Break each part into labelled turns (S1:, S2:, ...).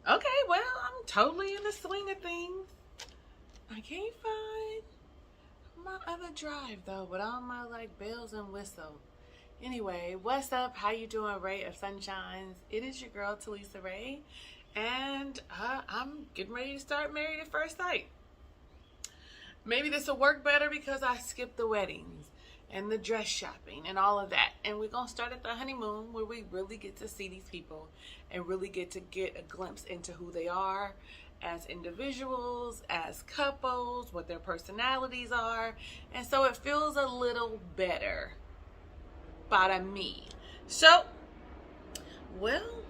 S1: Okay, well, I'm totally in the swing of things. I can't find my other drive though, with all my like bells and whistles. Anyway, what's up? How you doing, Ray of Sunshines? It is your girl, Talisa Ray, and I'm getting ready to start Married at First Sight. Maybe this will work better because I skipped the weddings and the dress shopping and all of that. And we're going to start at the honeymoon, where we really get to see these people and really get to get a glimpse into who they are as individuals, as couples, what their personalities are. And so it feels a little better para me. So, well,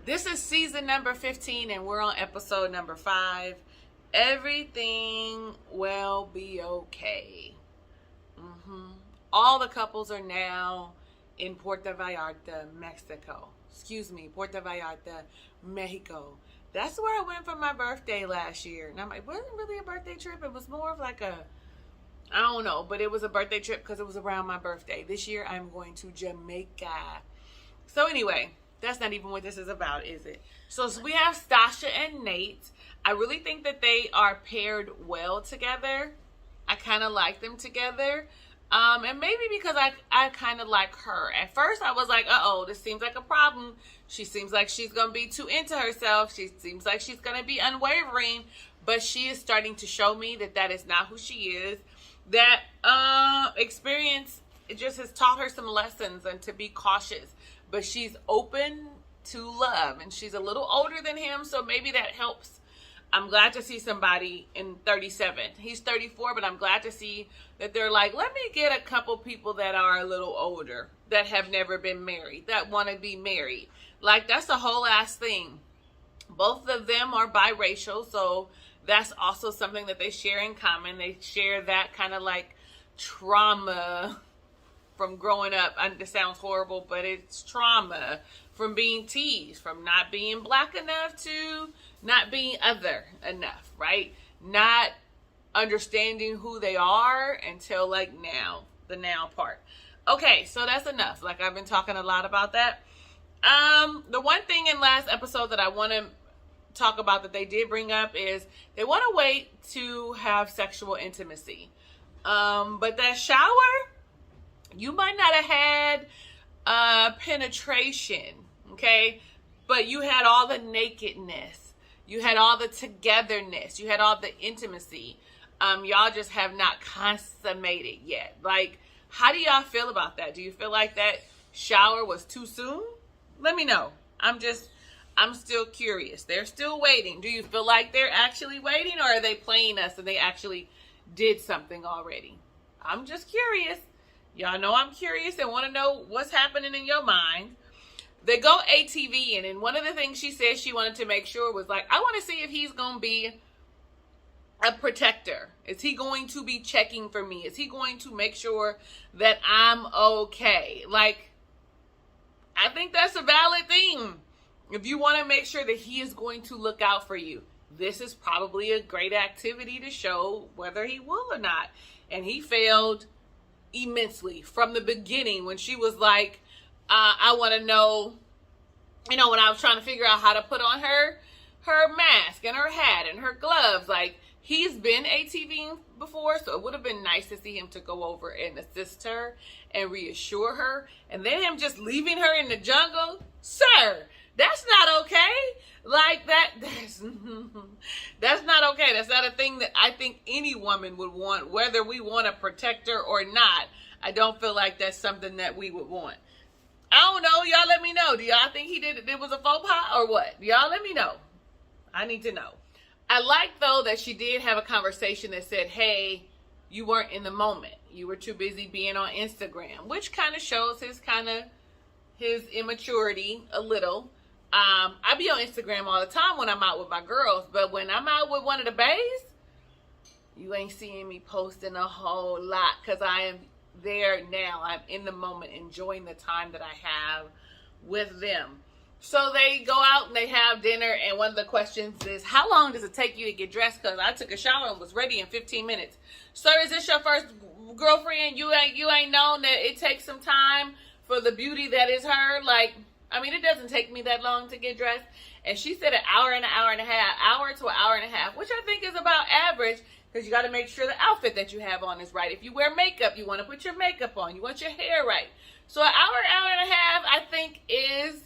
S1: this is season number 15 and we're on episode number 5. Everything will be okay. All the couples are now in Puerto Vallarta, Mexico. Puerto Vallarta, Mexico. That's where I went for my birthday last year. And I'm like, it wasn't really a birthday trip. It was more of like a, I don't know, but it was a birthday trip because it was around my birthday. This year I'm going to Jamaica. So anyway, that's not even what this is about, is it? So we have Stasha and Nate. I really think that they are paired well together. I kind of like them together. And maybe because I kind of like her. At first I was like, uh-oh, this seems like a problem. She seems like she's going to be too into herself. She seems like she's going to be unwavering. But she is starting to show me that that is not who she is. That experience, it just has taught her some lessons and to be cautious. But she's open to love. And she's a little older than him, so maybe that helps. I'm glad to see somebody in 37. He's 34, but I'm glad to see that they're like, let me get a couple people that are a little older, that have never been married, that want to be married. Like, that's a whole ass thing. Both of them are biracial, so that's also something that they share in common. They share that kind of like trauma from growing up. This sounds horrible, but it's trauma from being teased, from not being black enough to not being other enough, right? Not understanding who they are until like now, the now part. Okay, so that's enough. Like, I've been talking a lot about that. The one thing in last episode that I want to talk about that they did bring up is they want to wait to have sexual intimacy. But that shower, you might not have had penetration, okay? But you had all the nakedness. You had all the togetherness. You had all the intimacy. Y'all just have not consummated yet. Like, how do y'all feel about that? Do you feel like that shower was too soon? Let me know. I'm still curious. They're still waiting. Do you feel like they're actually waiting, or are they playing us and they actually did something already? I'm just curious. Y'all know I'm curious and want to know what's happening in your mind. They go ATV, and one of the things she said she wanted to make sure was like, I want to see if he's going to be a protector. Is he going to be checking for me? Is he going to make sure that I'm okay? Like, I think that's a valid thing. If you want to make sure that he is going to look out for you, this is probably a great activity to show whether he will or not. And he failed immensely from the beginning when she was like, I want to know, when I was trying to figure out how to put on her mask and her hat and her gloves. Like, he's been ATVing before, so it would have been nice to see him to go over and assist her and reassure her. And then him just leaving her in the jungle. Sir, that's not okay. Like, that's not okay. That's not a thing that I think any woman would want, whether we want to protect her or not. I don't feel like that's something that we would want. I don't know. Y'all let me know. Do y'all think it was a faux pas or what? Y'all let me know. I need to know. I like, though, that she did have a conversation that said, hey, you weren't in the moment. You were too busy being on Instagram, which kind of shows his immaturity a little. I be on Instagram all the time when I'm out with my girls, but when I'm out with one of the bays, you ain't seeing me posting a whole lot because I am there now. I'm in the moment, enjoying the time that I have with them. So they go out and they have dinner, and one of the questions is, how long does it take you to get dressed? Because I took a shower and was ready in 15 minutes. Sir, is this your first girlfriend? You ain't known that it takes some time for the beauty that is her. Like, I mean, it doesn't take me that long to get dressed. And she said an hour and an hour and a half, hour to an hour and a half, which I think is about average, because you got to make sure the outfit that you have on is right. If you wear makeup, you want to put your makeup on. You want your hair right. So an hour and a half, I think is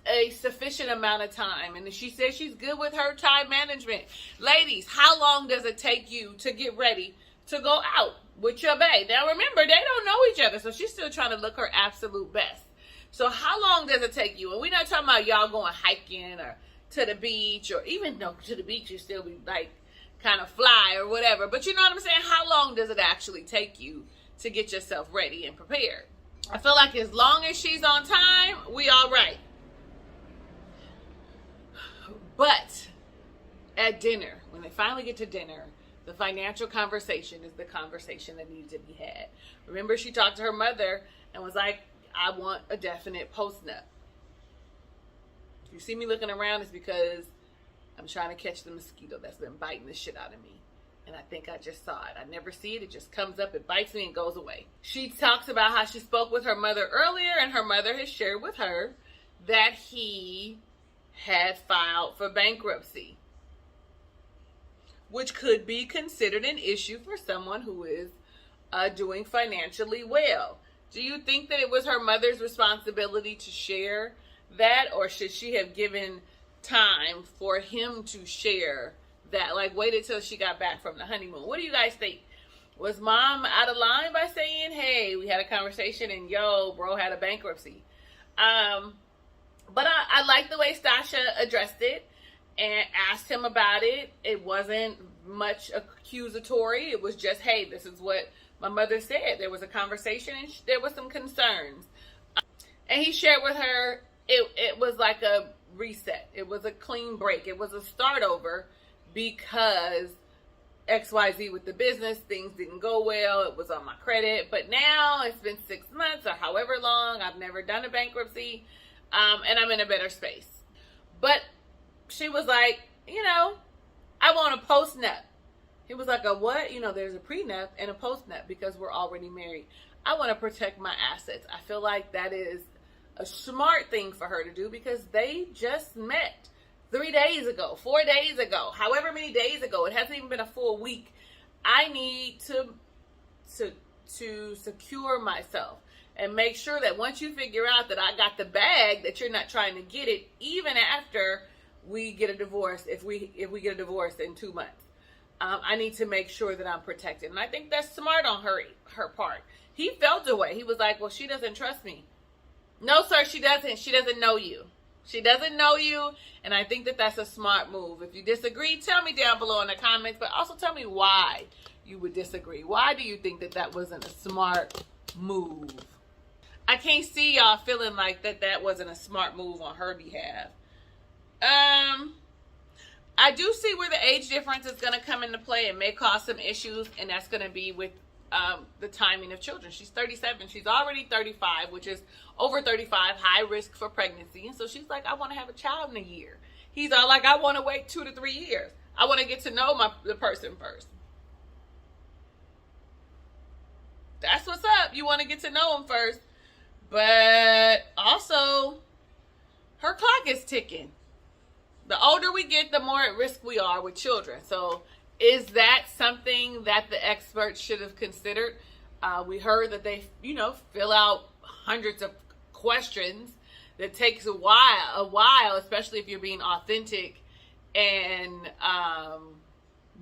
S1: a sufficient amount of time. And she says she's good with her time management. Ladies, how long does it take you to get ready to go out with your bae? Now remember, they don't know each other, so she's still trying to look her absolute best. So how long does it take you? And we're not talking about y'all going hiking or to the beach, or even though to the beach you still be like kind of fly or whatever. But you know what I'm saying? How long does it actually take you to get yourself ready and prepared? I feel like as long as she's on time, we all right. But at dinner, when they finally get to dinner, the financial conversation is the conversation that needs to be had. Remember, she talked to her mother and was like, I want a definite post-nut. If you see me looking around, it's because I'm trying to catch the mosquito that's been biting the shit out of me. And I think I just saw it. I never see it. It just comes up, it bites me, and goes away. She talks about how she spoke with her mother earlier, and her mother has shared with her that he had filed for bankruptcy, which could be considered an issue for someone who is doing financially well. Do you think that it was her mother's responsibility to share that, or should she have given time for him to share that? Like, waited till she got back from the honeymoon? What do you guys think? Was mom out of line by saying, hey, we had a conversation and yo, bro had a bankruptcy? But I like the way Stasha addressed it and asked him about it. It wasn't much accusatory. It was just, hey, this is what my mother said. There was a conversation and there was some concerns. And he shared with her, it was like a reset. It was a clean break. It was a start over because XYZ with the business, things didn't go well. It was on my credit. But now it's been 6 months or however long. I've never done a bankruptcy. And I'm in a better space. But she was like, you know, I want a post-nut. He was like, a what? You know, there's a prenup and a post-nut because we're already married. I want to protect my assets. I feel like that is a smart thing for her to do because they just met 3 days ago, 4 days ago, however many days ago. It hasn't even been a full week. I need to secure myself and make sure that once you figure out that I got the bag, that you're not trying to get it even after we get a divorce. If we get a divorce in 2 months. I need to make sure that I'm protected. And I think that's smart on her part. He felt away. He was like, well, she doesn't trust me. No, sir, she doesn't. She doesn't know you. She doesn't know you. And I think that that's a smart move. If you disagree, tell me down below in the comments. But also tell me why you would disagree. Why do you think that that wasn't a smart move? I can't see y'all feeling like that wasn't a smart move on her behalf. I do see where the age difference is going to come into play and may cause some issues, and that's going to be with the timing of children. She's 37. She's already 35, which is over 35, high risk for pregnancy. And so she's like, I want to have a child in a year. He's all like, I want to wait 2 to 3 years. I want to get to know the person first. That's what's up. You want to get to know him first. But also, her clock is ticking. The older we get, the more at risk we are with children. So is that something that the experts should have considered? We heard that they, fill out hundreds of questions. That takes a while, especially if you're being authentic and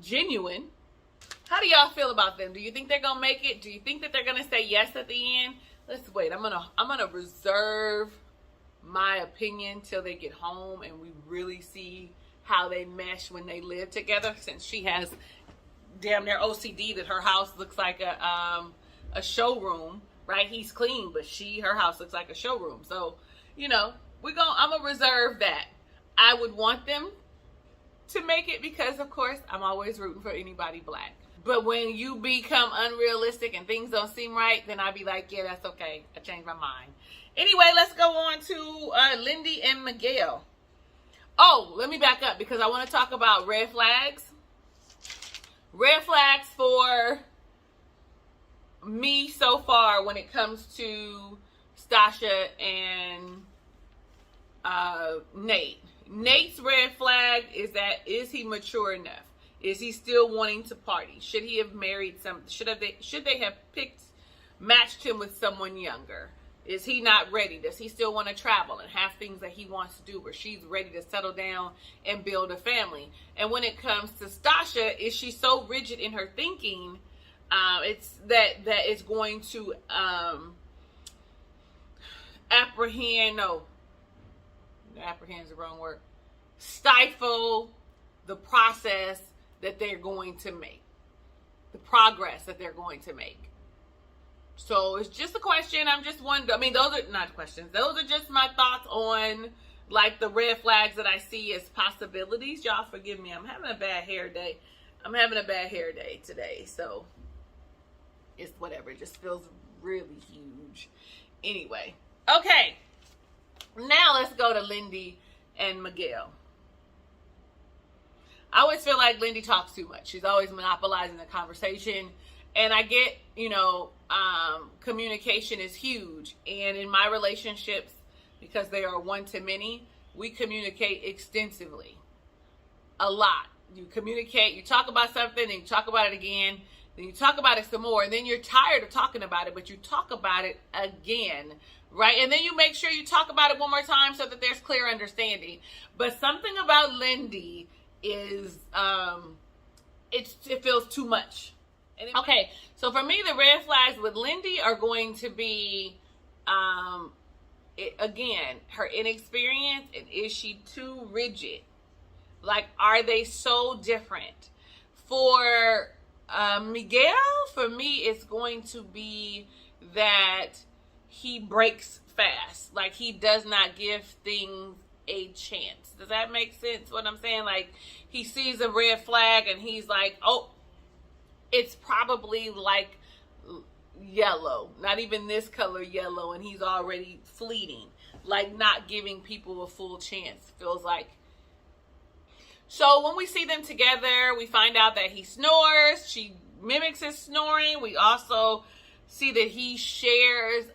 S1: genuine. How do y'all feel about them? Do you think they're going to make it? Do you think that they're going to say yes at the end? Let's wait. I'm gonna reserve my opinion till they get home and we really see how they mesh when they live together, since she has damn near OCD that her house looks like a showroom, right? He's clean, but her house looks like a showroom. So, I'm gonna reserve that. I would want them to make it because, of course, I'm always rooting for anybody black. But when you become unrealistic and things don't seem right, then I'd be like, yeah, that's okay. I changed my mind. Anyway, let's go on to Lindy and Miguel. Oh, let me back up because I want to talk about red flags. Red flags for me so far when it comes to Stasha and Nate. Nate's red flag is that, is he mature enough? Is he still wanting to party? Should he have married should they have matched him with someone younger? Is he not ready? Does he still want to travel and have things that he wants to do, where she's ready to settle down and build a family? And when it comes to Stasha, is she so rigid in her thinking? It's that it's going to apprehend is the wrong word. Stifle the process that they're going to make, the progress that they're going to make. So it's just a question. I'm just wondering. I mean, those are not questions. Those are just my thoughts on like the red flags that I see as possibilities. Y'all forgive me. I'm having a bad hair day. Today. So it's whatever. It just feels really huge. Anyway. Okay. Now let's go to Lindy and Miguel. I always feel like Lindy talks too much. She's always monopolizing the conversation. And I get, communication is huge. And in my relationships, because they are one to many, we communicate extensively. A lot. You communicate, you talk about something, then you talk about it again, then you talk about it some more, and then you're tired of talking about it, but you talk about it again, right? And then you make sure you talk about it one more time so that there's clear understanding. But something about Lindy is, it feels too much. Okay, so for me, the red flags with Lindy are going to be, again, her inexperience, and is she too rigid? Like, are they so different? For Miguel, for me, it's going to be that he breaks fast. Like, he does not give things a chance. Does that make sense, what I'm saying? Like, he sees a red flag and he's like, oh, it's probably like yellow, not even this color yellow, and he's already fleeting, like not giving people a full chance, feels like. So when we see them together, we find out that he snores. She mimics his snoring. We also see that she shares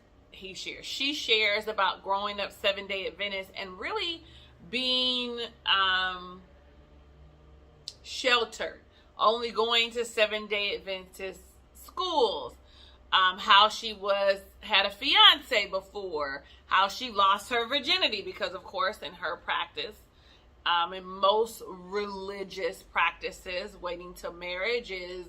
S1: about growing up 7-day Adventist and really being sheltered, only going to 7-day Adventist schools, how she had a fiance before, how she lost her virginity, because of course in her practice, in most religious practices, waiting till marriage is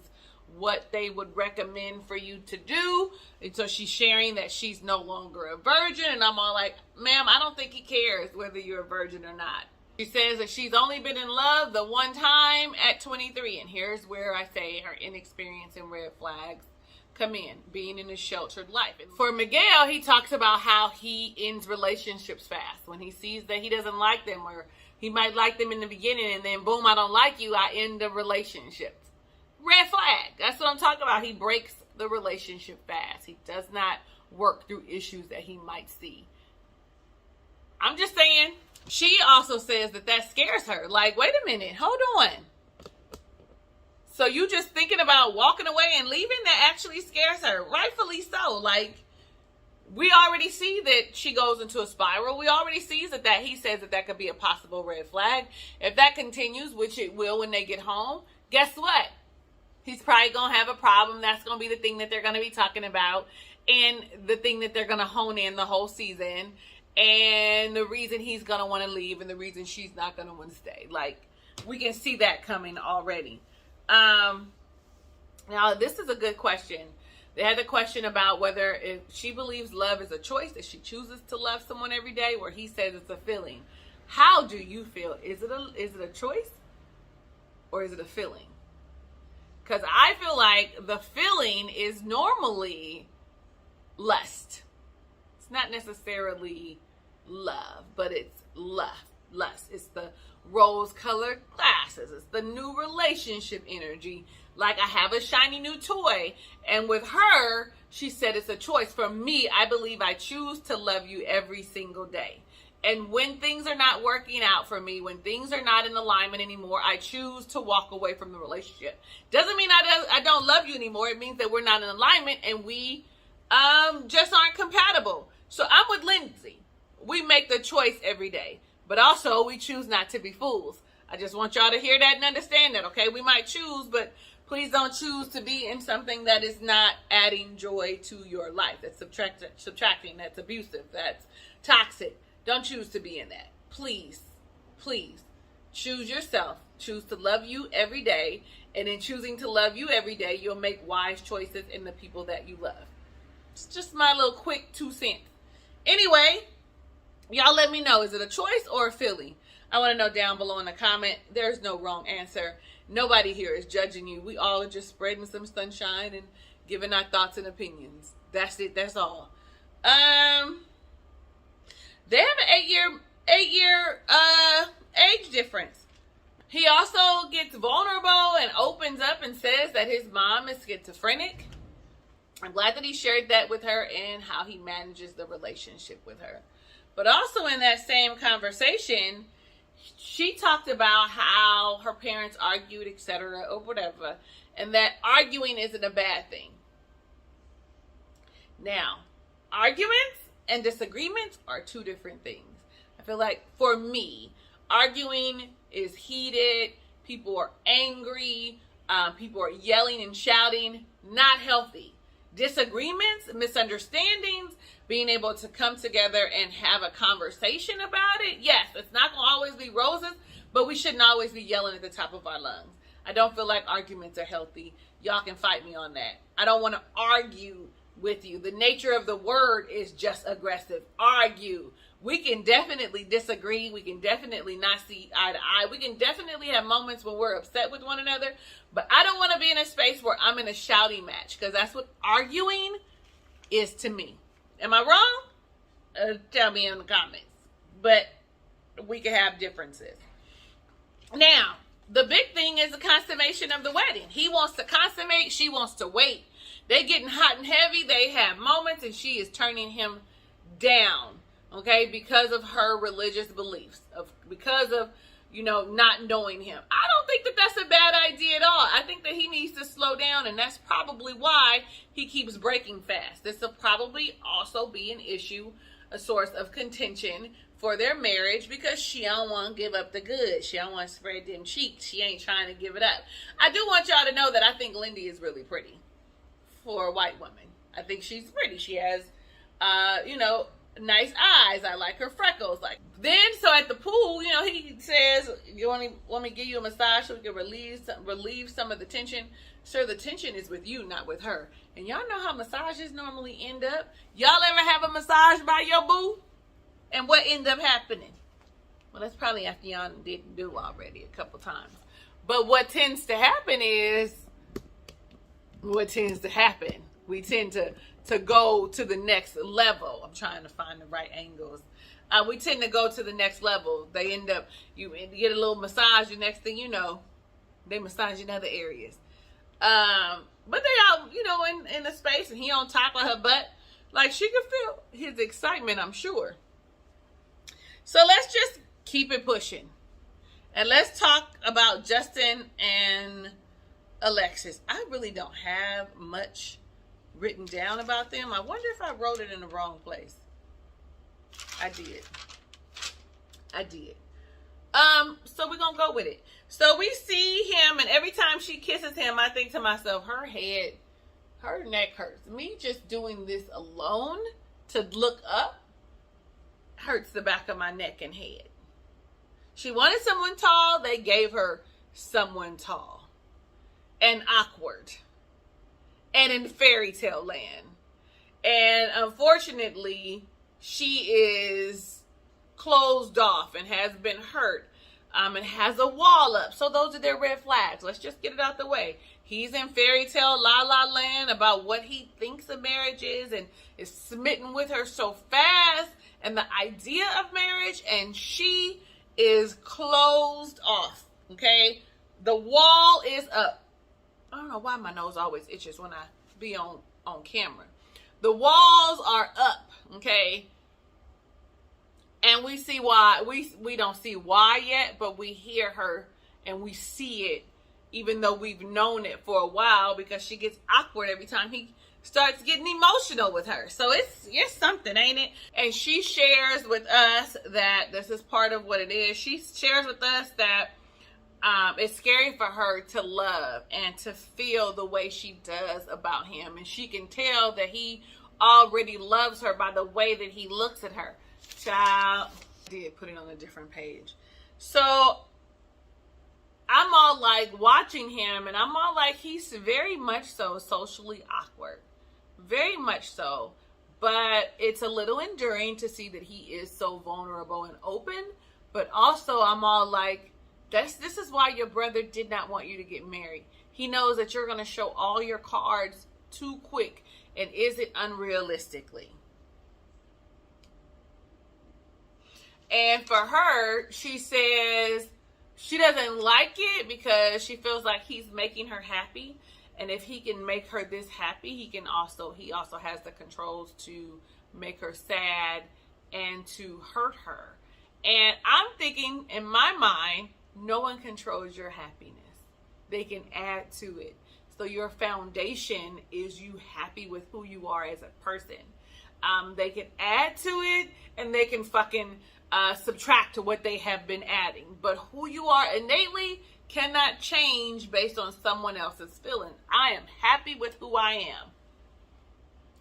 S1: what they would recommend for you to do. And so she's sharing that she's no longer a virgin, and I'm all like, ma'am, I don't think he cares whether you're a virgin or not. She says that she's only been in love the one time at 23, and here's where I say her inexperience and red flags come in, being in a sheltered life. And for Miguel, he talks about how he ends relationships fast when he sees that he doesn't like them, or he might like them in the beginning, and then boom, I don't like you, I end the relationship. Red flag. That's what I'm talking about. He breaks the relationship fast. He does not work through issues that he might see. I'm just saying. She also says that scares her. Like, wait a minute, hold on. So you just thinking about walking away and leaving? That actually scares her. Rightfully so. Like, we already see that she goes into a spiral. We already see that he says that could be a possible red flag. If that continues, which it will when they get home, guess what? He's probably going to have a problem. That's going to be the thing that they're going to be talking about, and the thing that they're going to hone in the whole season, and the reason he's going to want to leave, and the reason she's not going to want to stay. Like, we can see that coming already. Now, this is a good question. They had the question about whether if she believes love is a choice, that she chooses to love someone every day, where he says it's a feeling. How do you feel? Is it a choice, or is it a feeling? Because I feel like the feeling is normally lust. It's not necessarily love, but it's lust. It's the rose-colored glasses. It's the new relationship energy. Like, I have a shiny new toy. And with her, she said it's a choice. For me, I believe I choose to love you every single day. And when things are not working out for me, when things are not in alignment anymore, I choose to walk away from the relationship. Doesn't mean I don't love you anymore. It means that we're not in alignment and we just aren't compatible. So I'm with Lindsay. We make the choice every day. But also, we choose not to be fools. I just want y'all to hear that and understand that, okay? We might choose, but please don't choose to be in something that is not adding joy to your life. That's subtracting. That's abusive. That's toxic. Don't choose to be in that. Please, please choose yourself. Choose to love you every day. And in choosing to love you every day, you'll make wise choices in the people that you love. It's just my little quick 2 cents. Anyway, y'all let me know. Is it a choice or a feeling? I want to know down below in the comment. There's no wrong answer. Nobody here is judging you. We all are just spreading some sunshine and giving our thoughts and opinions. That's it. That's all. They have an 8-year age difference. He also gets vulnerable and opens up and says that his mom is schizophrenic. I'm glad that he shared that with her and how he manages the relationship with her. But also in that same conversation, she talked about how her parents argued, etc., or whatever, and that arguing isn't a bad thing. Now, arguments and disagreements are 2 different things. I feel like for me, arguing is heated, people are angry, people are yelling and shouting, not healthy. Disagreements, misunderstandings, being able to come together and have a conversation about it. Yes, it's not going to always be roses, but we shouldn't always be yelling at the top of our lungs. I don't feel like arguments are healthy. Y'all can fight me on that. I don't want to argue with you. The nature of the word is just aggressive. Argue. We can definitely disagree. We can definitely not see eye to eye. We can definitely have moments when we're upset with one another. But I don't want to be in a space where I'm in a shouting match, because that's what arguing is to me. Am I wrong? Tell me in the comments. But we can have differences. Now, the big thing is the consummation of the wedding. He wants to consummate. She wants to wait. They getting hot and heavy. They have moments, and she is turning him down. Okay, because of her religious beliefs, because of, not knowing him. I don't think that that's a bad idea at all. I think that he needs to slow down, and that's probably why he keeps breaking fast. This will probably also be an issue, a source of contention for their marriage, because she don't want to give up the goods. She don't want to spread them cheeks. She ain't trying to give it up. I do want y'all to know that I think Lindy is really pretty for a white woman. I think she's pretty. She has, nice eyes. I like her freckles. So at the pool, he says, "You want me to give you a massage so we can relieve some of the tension?" Sir, the tension is with you, not with her. And y'all know how massages normally end up. Y'all ever have a massage by your boo? And what end up happening? Well, that's probably after y'all didn't do already a couple times. But what tends to happen is, we tend to go to the next level. I'm trying to find the right angles. We tend to go to the next level. They end up, you get a little massage, the next thing you know, they massage in other areas. But they all, in the space, and he on top of her butt. Like, she could feel his excitement, I'm sure. So let's just keep it pushing. And let's talk about Justin and Alexis. I really don't have much written down about them. I wonder if I wrote it in the wrong place. I did. So we're gonna go with it. So we see him, and every time she kisses him, I think to myself, her neck hurts. Me just doing this alone to look up hurts the back of my neck and head. She wanted someone tall. They gave her someone tall and awkward and in fairy tale land. And unfortunately, she is closed off and has been hurt, and has a wall up. So those are their red flags. Let's just get it out the way. He's in fairy tale la la land about what he thinks a marriage is, and is smitten with her so fast and the idea of marriage, and she is closed off. Okay, the wall is up. I don't know why my nose always itches when I be on camera. The walls are up. Okay, And we see why. We don't see why yet, but we hear her and we see it, even though we've known it for a while, because she gets awkward every time he starts getting emotional with her. So it's something, ain't it? And she shares with us that this is part of what it is. She shares with us that it's scary for her to love and to feel the way she does about him. And she can tell that he already loves her by the way that he looks at her. Child, I did put it on a different page. So I'm all like watching him, and I'm all like, he's very much so socially awkward. Very much so. But it's a little enduring to see that he is so vulnerable and open. But also I'm all like, this is why your brother did not want you to get married. He knows that you're going to show all your cards too quick, and is it unrealistically? And for her, she says she doesn't like it because she feels like he's making her happy. And if he can make her this happy, he also has the controls to make her sad and to hurt her. And I'm thinking in my mind, no one controls your happiness. They can add to it. So your foundation is you happy with who you are as a person. They can add to it, and they can fucking subtract to what they have been adding. But who you are innately cannot change based on someone else's feeling. I am happy with who I am.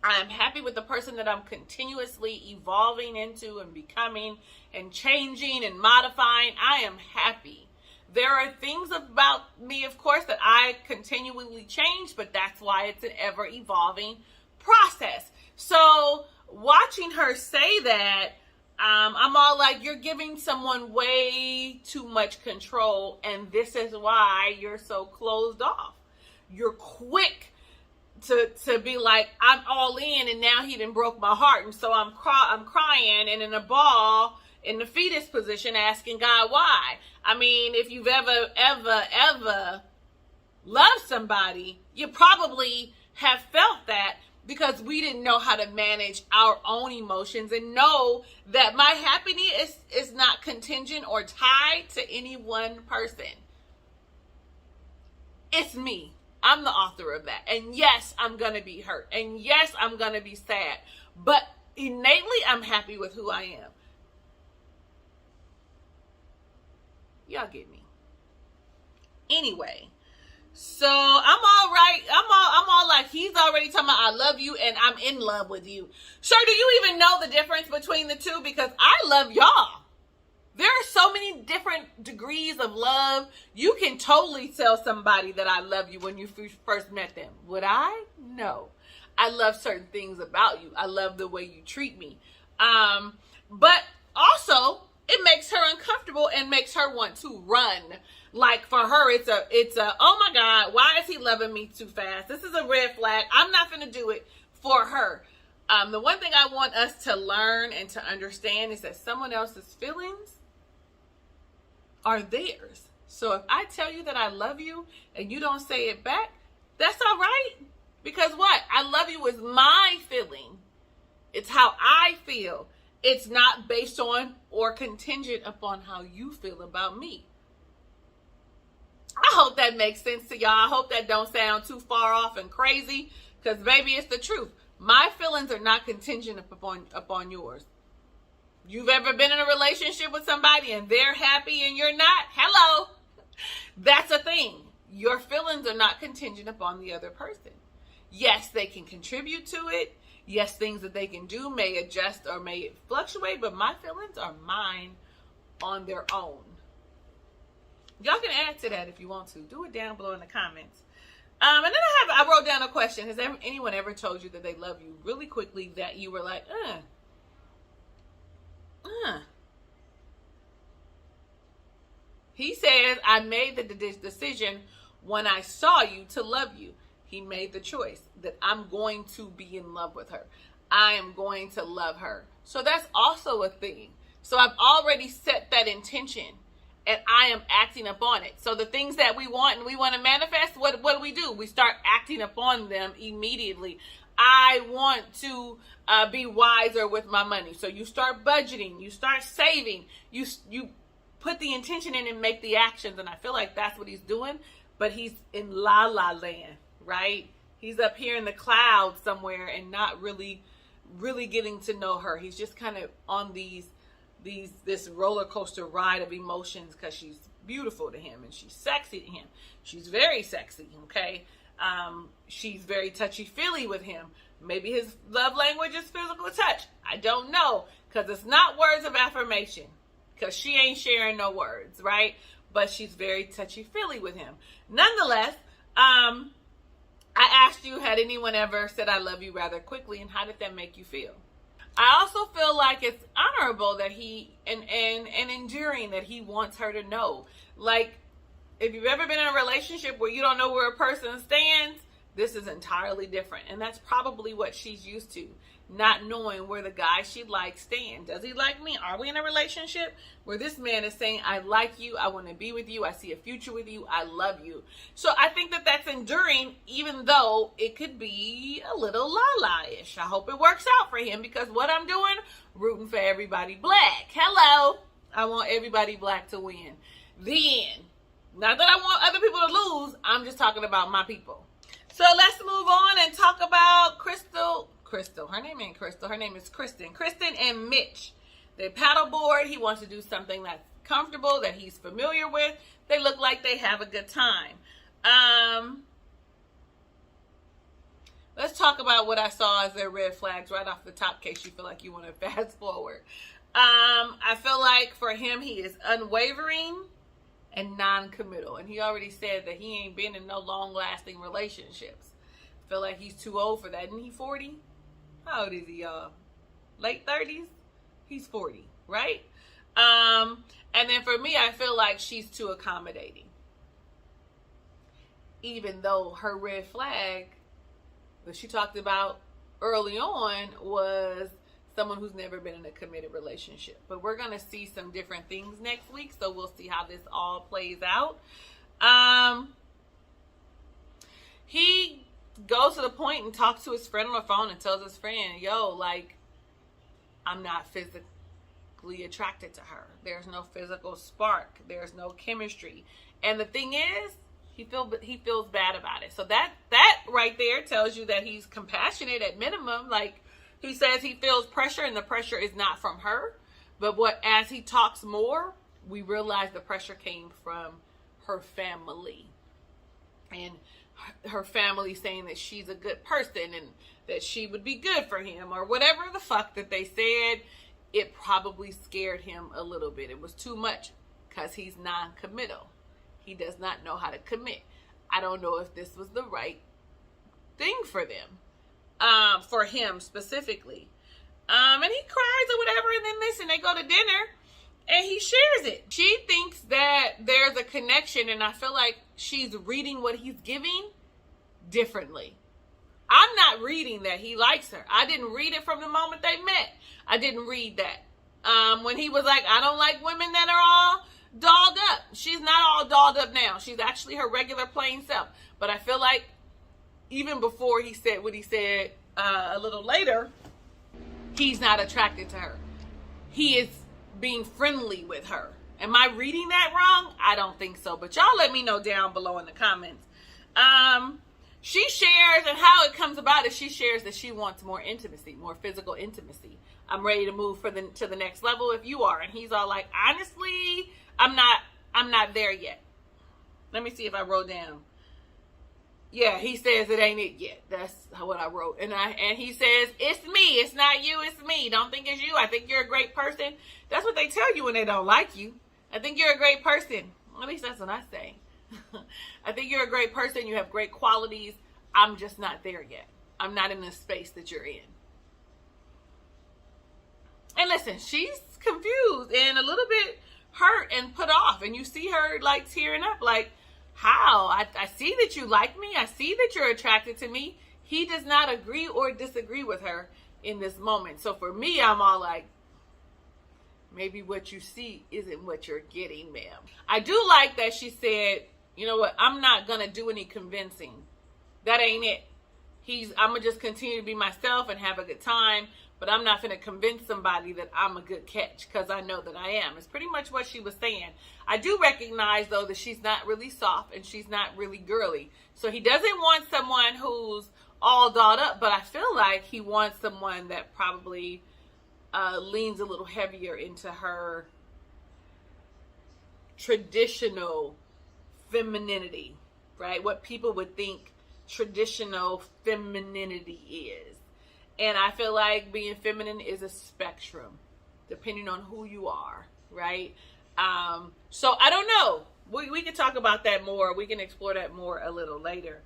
S1: I am happy with the person that I'm continuously evolving into and becoming and changing and modifying. I am happy. There are things about me, of course, that I continually change, but that's why it's an ever-evolving process. So watching her say that, I'm all like, you're giving someone way too much control, and this is why you're so closed off. You're quick to be like, I'm all in, and now he done broke my heart, and so I'm crying and in a ball in the fetus position asking God why. I mean, if you've ever loved somebody, you probably have felt that, because we didn't know how to manage our own emotions and know that my happiness is not contingent or tied to any one person. It's me. I'm the author of that. And yes, I'm going to be hurt. And yes, I'm going to be sad. But innately, I'm happy with who I am. Y'all get me. Anyway. So I'm all right. I'm all like, he's already talking about I love you and I'm in love with you. Sir, do you even know the difference between the two? Because I love y'all. There are so many different degrees of love. You can totally tell somebody that I love you when you first met them. Would I? No. I love certain things about you. I love the way you treat me. But also it makes her uncomfortable and makes her want to run. Like for her, it's a, oh my God, why is he loving me too fast? This is a red flag. I'm not going to do it for her. The one thing I want us to learn and to understand is that someone else's feelings are theirs. So if I tell you that I love you and you don't say it back, that's all right. Because what? I love you is my feeling. It's how I feel. It's not based on or contingent upon how you feel about me. I hope that makes sense to y'all. I hope that don't sound too far off and crazy, because baby, it's the truth. My feelings are not contingent upon yours. You've ever been in a relationship with somebody and they're happy and you're not? Hello. That's a thing. Your feelings are not contingent upon the other person. Yes, they can contribute to it. Yes, things that they can do may adjust or may fluctuate, but my feelings are mine on their own. Y'all can add to that if you want to. Do it down below in the comments. And then I wrote down a question. Has anyone ever told you that they love you really quickly that you were like, He says, I made the decision when I saw you to love you. He made the choice that I'm going to be in love with her. I am going to love her. So that's also a thing. So I've already set that intention. And I am acting upon it. So the things that we want and we want to manifest, what do? We start acting upon them immediately. I want to be wiser with my money. So you start budgeting, you start saving, you put the intention in and make the actions. And I feel like that's what he's doing, but he's in la la land, right? He's up here in the clouds somewhere and not really getting to know her. He's just kind of on this roller coaster ride of emotions because she's beautiful to him and she's sexy to him. She's very sexy, okay? She's very touchy-feely with him. Maybe his love language is physical touch. I don't know, because it's not words of affirmation, because she ain't sharing no words, right? But she's very touchy-feely with him. Nonetheless, I asked you, had anyone ever said I love you rather quickly, and how did that make you feel? I also feel like it's honorable that he, and enduring that he wants her to know. Like, if you've ever been in a relationship where you don't know where a person stands, this is entirely different. And that's probably what she's used to, not knowing where the guy she likes stands. Does he like me? Are we in a relationship where this man is saying, I like you, I want to be with you, I see a future with you, I love you. So I think that that's enduring, even though it could be a little la-la-ish. I hope it works out for him, because what I'm doing, rooting for everybody black. Hello. I want everybody black to win. Then, not that I want other people to lose, I'm just talking about my people. So let's move on and talk about Crystal. Her name ain't Crystal. Her name is Kristen. Kristen and Mitch. They paddleboard. He wants to do something that's comfortable, that he's familiar with. They look like they have a good time. Let's talk about what I saw as their red flags right off the top, in case you feel like you want to fast forward. I feel like for him, he is unwavering and non-committal. And he already said that he ain't been in no long-lasting relationships. I feel like he's too old for that. Isn't he 40? How old is he, y'all? Late 30s? He's 40, right? And then for me, I feel like she's too accommodating. Even though her red flag that she talked about early on was someone who's never been in a committed relationship. But we're going to see some different things next week, so we'll see how this all plays out. He goes to the point and talks to his friend on the phone and tells his friend, yo, like, I'm not physically attracted to her. There's no physical spark. There's no chemistry. And the thing is, he feels bad about it. So that right there tells you that he's compassionate at minimum. Like, he says he feels pressure, and the pressure is not from her. But as he talks more, we realize the pressure came from her family. And her family saying that she's a good person and that she would be good for him, or whatever the fuck that they said. It probably scared him a little bit. It was too much, because he's non-committal. He does not know how to commit. I don't know if this was the right thing for them. For him specifically. And he cries or whatever, and then they go to dinner and he shares it. She thinks that there's a connection, and I feel like she's reading what he's giving differently. I'm not reading that he likes her. I didn't read it from the moment they met. I didn't read that. When he was like, I don't like women that are all dolled up. She's not all dolled up now. She's actually her regular plain self. But I feel like even before he said what he said a little later, he's not attracted to her. He is being friendly with her. Am I reading that wrong? I don't think so. But y'all let me know down below in the comments. She shares, and how it comes about is she shares that she wants more intimacy, more physical intimacy. I'm ready to move to the next level if you are. And he's all like, honestly, I'm not there yet. Let me see if I wrote down. Yeah, he says it ain't it yet. That's what I wrote. And he says, it's me. It's not you. It's me. Don't think it's you. I think you're a great person. That's what they tell you when they don't like you. I think you're a great person. At least that's what I say. I think you're a great person. You have great qualities. I'm just not there yet. I'm not in the space that you're in. And listen, she's confused and a little bit hurt and put off. And you see her like tearing up like, how? I see that you like me. I see that you're attracted to me. He does not agree or disagree with her in this moment. So for me, I'm all like, maybe what you see isn't what you're getting, ma'am. I do like that she said, you know what? I'm not going to do any convincing. That ain't it. I'm going to just continue to be myself and have a good time, but I'm not going to convince somebody that I'm a good catch because I know that I am. It's pretty much what she was saying. I do recognize, though, that she's not really soft and she's not really girly. So he doesn't want someone who's all dolled up, but I feel like he wants someone that probably leans a little heavier into her traditional femininity, right? What people would think traditional femininity is. And I feel like being feminine is a spectrum depending on who you are, right? So I don't know. We can talk about that more. We can explore that more a little later.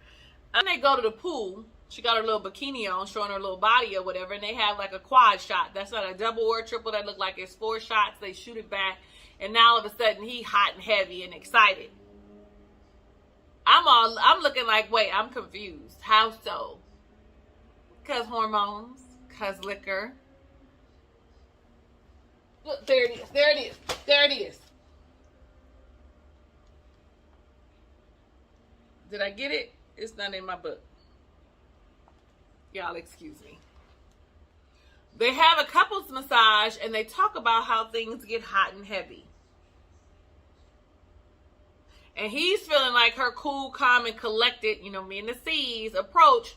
S1: And they go to the pool. She got her little bikini on, showing her little body or whatever, and they have like a quad shot. That's not a double or a triple. That look like it's 4 shots. They shoot it back, and now all of a sudden he hot and heavy and excited. I'm looking like, wait, I'm confused. How so? Cause hormones, cause liquor. Look, there it is. There it is. There it is. Did I get it? It's not in my book. Y'all excuse me. They have a couples massage and they talk about how things get hot and heavy. And he's feeling like her cool, calm, and collected, me and the C's approach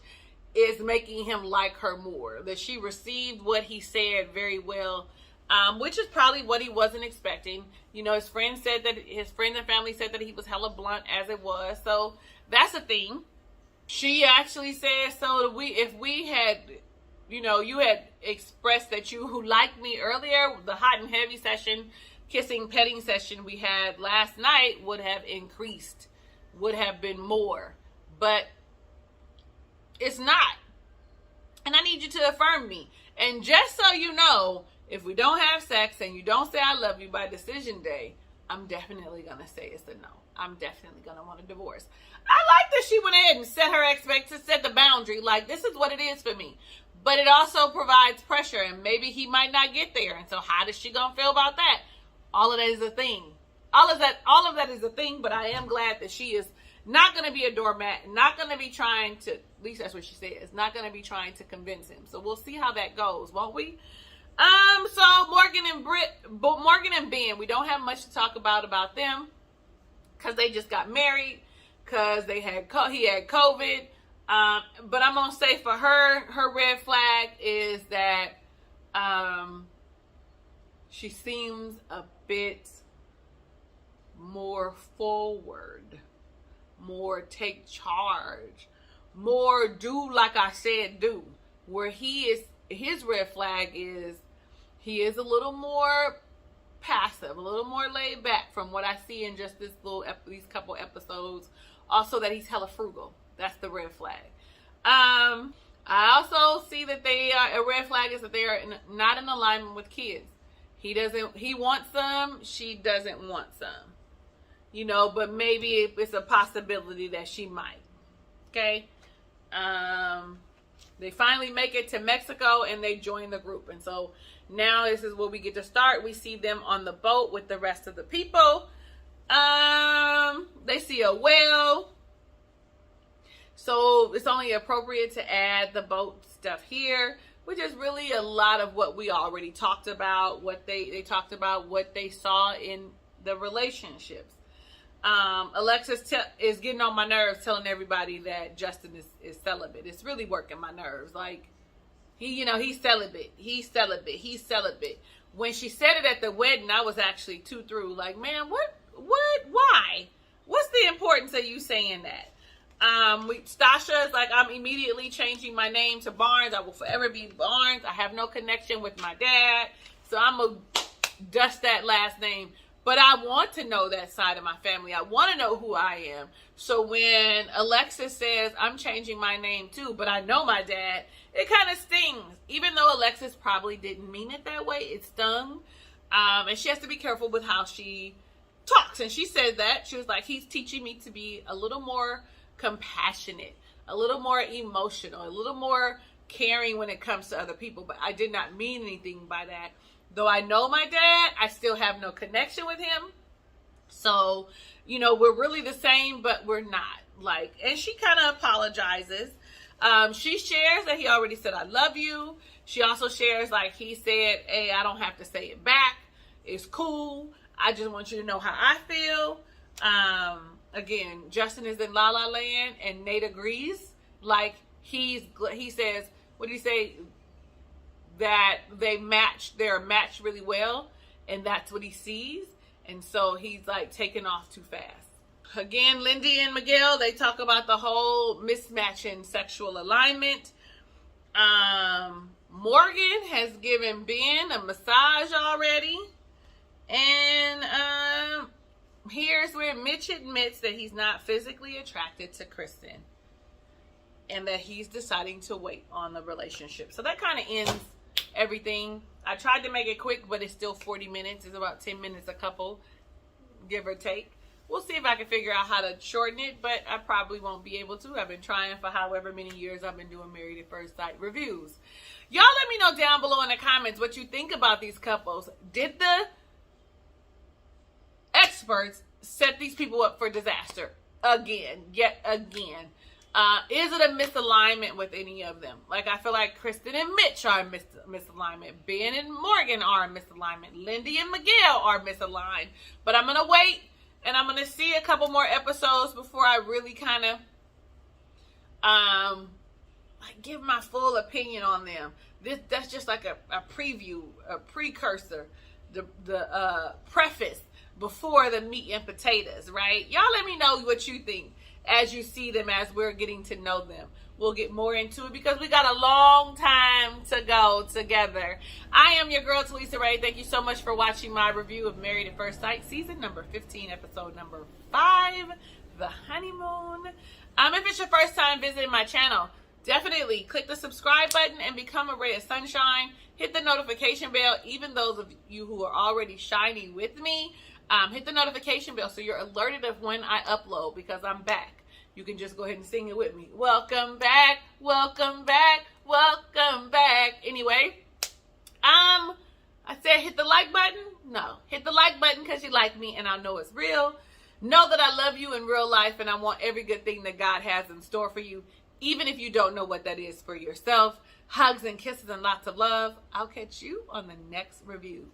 S1: is making him like her more. That she received what he said very well, which is probably what he wasn't expecting. His friend and family said that he was hella blunt as it was. So that's a thing. She actually said, so if we had, you had expressed that you liked me earlier, the hot and heavy session, kissing, petting session we had last night would have increased, would have been more, but it's not. And I need you to affirm me. And just so you know, if we don't have sex and you don't say I love you by decision day, I'm definitely going to say it's a no. I'm definitely going to want a divorce. I like that she went ahead and set the boundary. Like, this is what it is for me. But it also provides pressure, and maybe he might not get there. And so how is she going to feel about that? All of that is a thing. All of that is a thing, but I am glad that she is not going to be a doormat, not going to be trying to, at least that's what she says, not going to be trying to convince him. So we'll see how that goes, won't we? So Morgan and Ben, we don't have much to talk about them because they just got married, because he had COVID. But I'm going to say for her red flag is that she seems a bit more forward, more take charge, more do like I said do. Where his red flag is he is a little more passive, a little more laid back from what I see in just these couple episodes. Also that he's hella frugal. That's the red flag. I also see that a red flag is that they are not in alignment with kids. He wants some, she doesn't want some. But maybe it's a possibility that she might. Okay? They finally make it to Mexico and they join the group. And so now this is where we get to start. We see them on the boat with the rest of the people. They see a whale. So it's only appropriate to add the boat stuff here, which is really a lot of what we already talked about, what they talked about, what they saw in the relationships. Alexis is getting on my nerves telling everybody that Justin is celibate. It's really working my nerves. Like, he's celibate. He's celibate. He's celibate. When she said it at the wedding, I was actually too through. Like, man, what, why? What's the importance of you saying that? Stasha is like, I'm immediately changing my name to Barnes. I will forever be Barnes. I have no connection with my dad, so I'm going to dust that last name. But I want to know that side of my family. I want to know who I am. So when Alexis says, I'm changing my name too, but I know my dad, it kind of stings. Even though Alexis probably didn't mean it that way, it stung. And she has to be careful with how she talks. And she said that. She was like, he's teaching me to be a little more compassionate, a little more emotional, a little more caring when it comes to other people. But I did not mean anything by that. Though I know my dad, I still have no connection with him. So, we're really the same, but we're not. Like, and she kind of apologizes. She shares that he already said, I love you. She also shares, like, he said, hey, I don't have to say it back. It's cool. I just want you to know how I feel. Again, Justin is in La La Land, and Nate agrees. Like, he says, what did he say? That they're matched really well, and that's what he sees. And so he's like taking off too fast. Again, Lindy and Miguel, they talk about the whole mismatch in sexual alignment. Morgan has given Ben a massage already. And here's where Mitch admits that he's not physically attracted to Kristen, and that he's deciding to wait on the relationship. So that kind of ends everything. I tried to make it quick, but it's still 40 minutes. It's about 10 minutes a couple, give or take. We'll see if I can figure out how to shorten it, but I probably won't be able to. I've been trying for however many years I've been doing Married at First Sight reviews. Y'all let me know down below in the comments what you think about these couples. Did the experts set these people up for disaster yet again? Is it a misalignment with any of them? Like, I feel like Kristen and Mitch are misalignment. Ben and Morgan are misalignment. Lindy and Miguel are misaligned. But I'm going to wait, and I'm going to see a couple more episodes before I really kind of like give my full opinion on them. That's just like a preview, a precursor, the preface before the meat and potatoes, right? Y'all let me know what you think as you see them, as we're getting to know them. We'll get more into it because we got a long time to go together. I am your girl, Talisa Ray. Thank you so much for watching my review of Married at First Sight, season number 15, episode number 5, The Honeymoon. If it's your first time visiting my channel, definitely click the subscribe button and become a ray of sunshine. Hit the notification bell. Even those of you who are already shiny with me, hit the notification bell so you're alerted of when I upload, because I'm back. You can just go ahead and sing it with me. Welcome back, welcome back, welcome back. Anyway, I said hit the like button. No, hit the like button because you like me and I know it's real. Know that I love you in real life, and I want every good thing that God has in store for you, even if you don't know what that is for yourself. Hugs and kisses and lots of love. I'll catch you on the next review.